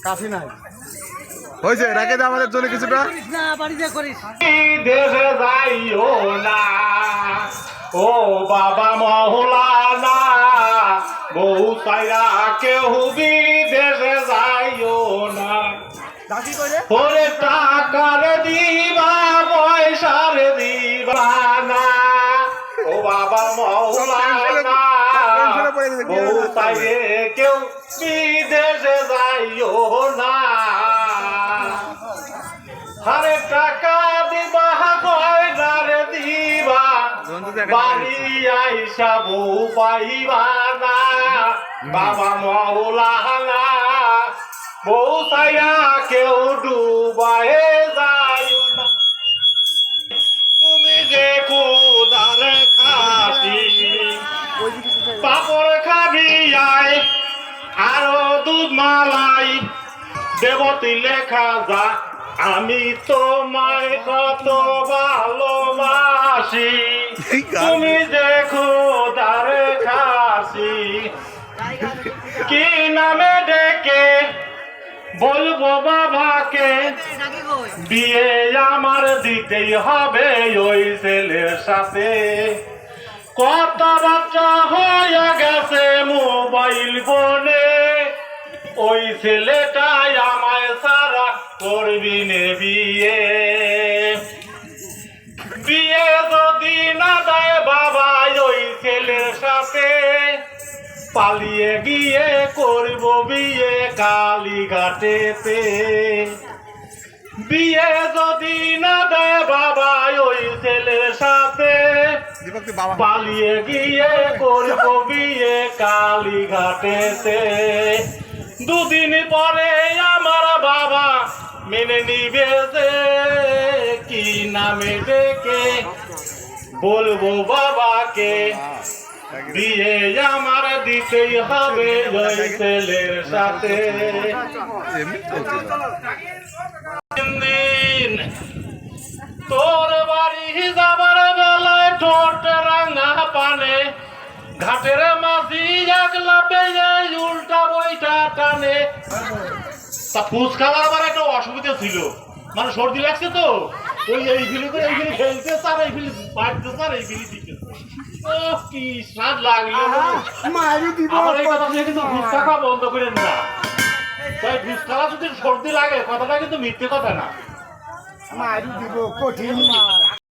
কাফি নাই হয়েছে রাখে দে আমাদের জন্য কিছুটা না বাড়িতে করিস দেশে যাইও না ও বাবা মহলানা বউ সাইরা কেউ বিদেশে যাইও না ওরে টাকার দিবা পয়সার দিবা না ও বাবা মহলানা বউ সাইরে কেউ বিদেশে যাইও না আরে টাকা দিবা গয়নার দিবা বাড়ি আইসা বউ পাইবা না বাবা মৌলানা বউ সাইয়া কেউ ডুবায়ে যায় না তুমি যে খুদার খাসি পাপড় খাবি আয় আরো দুধ মালাই দেবতী লেখা যা আমি তোমায় কত ভালোবাসি তুমি যে খোদার খাসি কি নামে ডেকে বলবো বাবাকে বিয়ে আমার দিতেই হবে ওই ছেলের সাথে কত বাচ্চা হয়ে গেছে মোবাইল ফোনে ওই ছেলেটাই আমায় সারা করবি নে বিয়ে বিয়ে যদি না দেয় বাবা ওই ছেলের সাথে পালিয়ে গিয়ে করব বিয়ে কালীঘাটেতে বিয়ে যদি না দেয় বাবা ওই ছেলের সাথে পালিয়ে গিয়ে করব বিয়ে কালীঘাটেতে দুদিন পরে আমার বাবা মেনে নিবে যে কি নামে ডেকে বলবো বাবাকে বিয়ে আমার দিতেই হবে ওই ছেলের সাথে দিন তোর বাড়ি যাবার বেলায় ঠোঁট রাঙা পানে ঘাটের মাঝি একলা পেয়ে উল্টা বইটা টানে তা পুষ খাওয়ার আবার একটা অসুবিধা ছিল মানে সর্দি লাগছে তো ওই এইগুলি করে এইগুলি খেলতে আর এইগুলি পাড়তে আর এইগুলি দিতে ও কি স্বাদ লাগলো আমার এই কথা শুনে কিন্তু ফুচকা খাওয়া বন্ধ করেন না তাই ফুচকা যদি সর্দি লাগে কথাটা কিন্তু মিথ্যে কথা না মারি দিব কঠিন